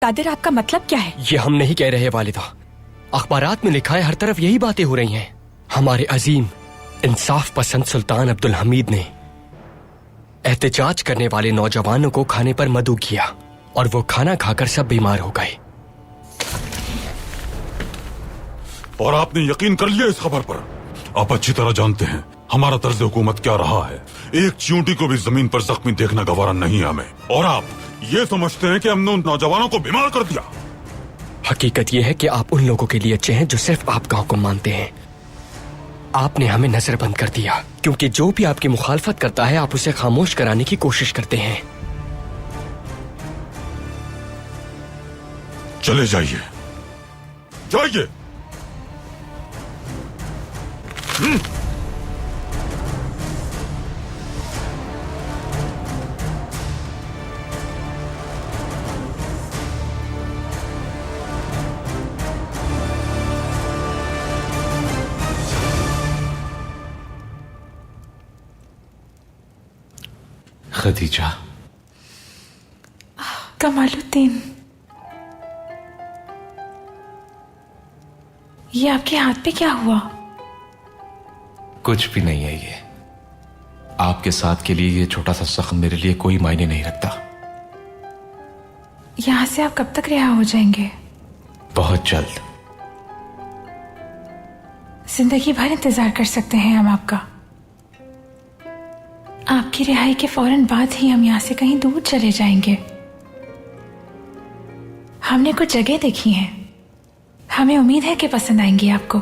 कादिर, आपका मतलब क्या है? ये हम नहीं कह रहे वालिदा, अखबारात में लिखा है, हर तरफ यही बातें हो रही हैं। हमारे अजीम इंसाफ पसंद सुल्तान अब्दुल हमीद ने एहतजाज करने वाले नौजवानों को खाने पर मदऊ किया और वो खाना खाकर सब बीमार हो गए। और आपने यकीन कर लिया इस खबर पर? आप अच्छी तरह जानते हैं हमारा तर्ज हुकूमत क्या रहा है। एक चींटी को भी जमीन पर जख्मी देखना गवारा नहीं हमें, और आप ये समझते हैं कि हमने उन नौजवानों को बीमार कर दिया। हकीकत यह है कि आप उन लोगों के लिए अच्छे हैं जो सिर्फ आपका हुक्म मानते हैं। आपने हमें नजरबंद कर दिया क्योंकि जो भी आपकी मुखालफत करता है आप उसे खामोश कराने की कोशिश करते हैं। चले जाइए, जाइए। खदीजा। कमालुद्दीन, ये आपके हाथ पे क्या हुआ? कुछ भी नहीं है ये। आपके साथ के लिए ये छोटा सा जख्म मेरे लिए कोई मायने नहीं रखता। यहाँ से आप कब तक रिहा हो जाएंगे? बहुत जल्द। जिंदगी भर इंतजार कर सकते हैं हम आपका। आपकी रिहाई के फौरन बाद ही हम यहाँ से कहीं दूर चले जाएंगे। हमने कुछ जगह देखी हैं, हमें उम्मीद है कि पसंद आएंगी आपको।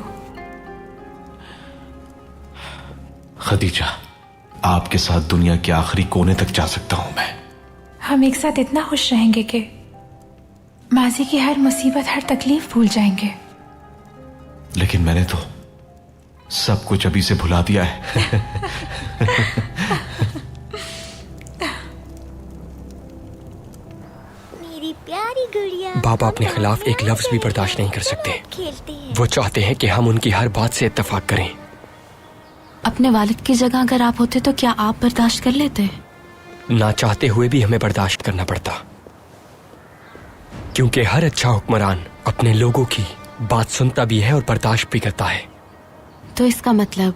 खदीजा, आपके साथ दुनिया के आखिरी कोने तक जा सकता हूं मैं। हम एक साथ इतना खुश रहेंगे कि माजी की हर मुसीबत, हर तकलीफ भूल जाएंगे। लेकिन मैंने तो सब कुछ अभी से भुला दिया है। मेरी प्यारी गुड़िया। बाबा अपने खिलाफ एक लफ्ज भी बर्दाश्त नहीं कर सकते। वो चाहते हैं कि हम उनकी हर बात से इत्तेफाक करें। अपने वालिद की जगह अगर आप होते तो क्या आप बर्दाश्त कर लेते? ना चाहते हुए भी हमें बर्दाश्त करना पड़ता, क्योंकि हर अच्छा हुक्मरान अपने लोगों की बात सुनता भी है और बर्दाश्त भी करता है। तो इसका मतलब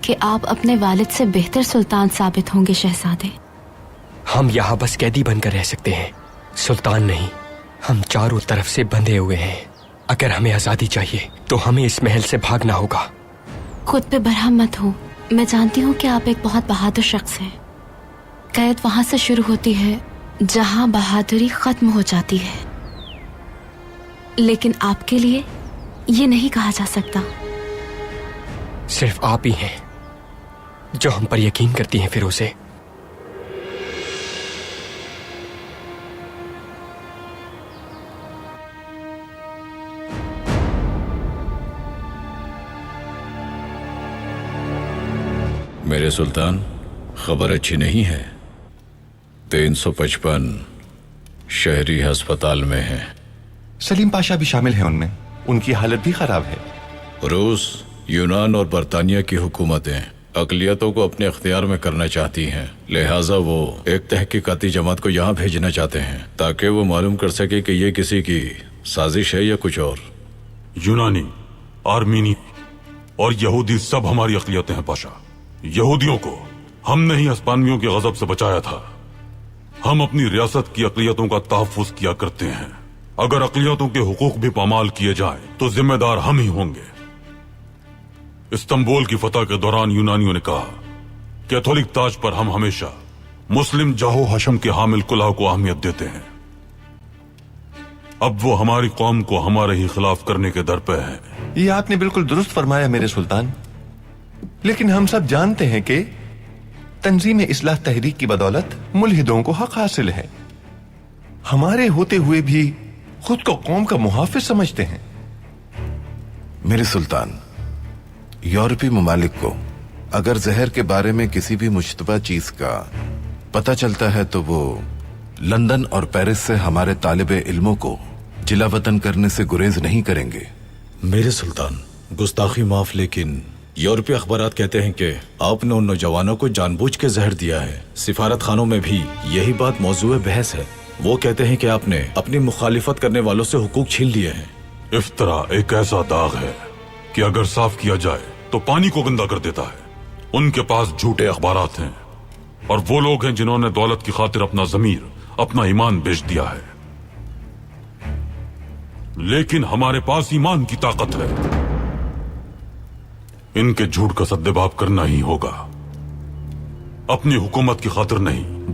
कि आप अपने वालिद से बेहतर सुल्तान साबित होंगे शहजादे। हम यहाँ बस कैदी बनकर रह सकते हैं, सुल्तान नहीं। हम चारों तरफ से बंधे हुए हैं। अगर हमें आजादी चाहिए तो हमें इस महल से भागना होगा। खुद पे बरहम मत हो। मैं जानती हूँ कि आप एक बहुत बहादुर शख्स हैं। कैद वहां से शुरू होती है जहां बहादुरी खत्म हो जाती है, लेकिन आपके लिए ये नहीं कहा जा सकता। सिर्फ आप ही हैं जो हम पर यकीन करती हैं फिरोज़े। मेरे सुल्तान, खबर अच्छी नहीं है। 355 शहरी अस्पताल में हैं। सलीम पाशा भी शामिल हैं उनमें। उनकी हालत भी खराब है। रूस, यूनान और बरतानिया की हुकूमतें अक़लियतों को अपने अख्तियार में करना चाहती हैं, लिहाजा वो एक तहकीकाती जमात को यहाँ भेजना चाहते हैं ताकि वो मालूम कर सके कि ये किसी की साजिश है या कुछ और। यूनानी, आर्मीनी और यहूदी सब हमारी अक़लियतें हैं पाशा। यहूदियों को हमने ही हिस्पानियों के गजब से बचाया था। हम अपनी रियासत की अक़लियतों का तहफ़्फ़ुज़ किया करते हैं। अगर अक़लियतों के हुकूक भी पामाल किए जाएं तो जिम्मेदार हम ही होंगे। इस्तांबुल की फतह के दौरान यूनानियों ने कहा कैथोलिक ताज पर हम हमेशा मुस्लिम जाहो हशम के हामिल कुलाह को अहमियत देते हैं। अब वो हमारी कौम को हमारे ही खिलाफ करने के दर पे है। ये आपने बिल्कुल दुरुस्त फरमाया मेरे सुल्तान, लेकिन हम सब जानते हैं कि तंजीम इस्लाह तहरीक की बदौलत मुल्हिदों को हक हासिल है। हमारे होते हुए भी खुद को कौम का मुहाफिज समझते हैं। मेरे सुल्तान, यूरोपीय ममालिक को अगर जहर के बारे में किसी भी मुश्तबा चीज का पता चलता है तो वो लंदन और पेरिस से हमारे तालिबे इल्मों को जिला वतन करने से गुरेज नहीं करेंगे। मेरे सुल्तान, गुस्ताखी माफ, लेकिन यूरोपीय अखबारात कहते हैं कि आपने उन नौजवानों को जानबूझ के जहर दिया है। सिफारत खानों में भी यही बात मौजूए बहस है। वो कहते हैं कि आपने अपनी मुखालिफत करने वालों से हुकूक छीन लिए हैं। इफ्तरा एक ऐसा दाग है कि अगर साफ किया जाए तो पानी को गंदा कर देता है। उनके पास झूठे अखबारात हैं और वो लोग हैं जिन्होंने दौलत की खातिर अपना जमीर, अपना ईमान बेच दिया है। लेकिन हमारे पास ईमान की ताकत है। इनके झूठ का सद्देबाब करना ही होगा, अपनी हुकूमत की खातिर नहीं।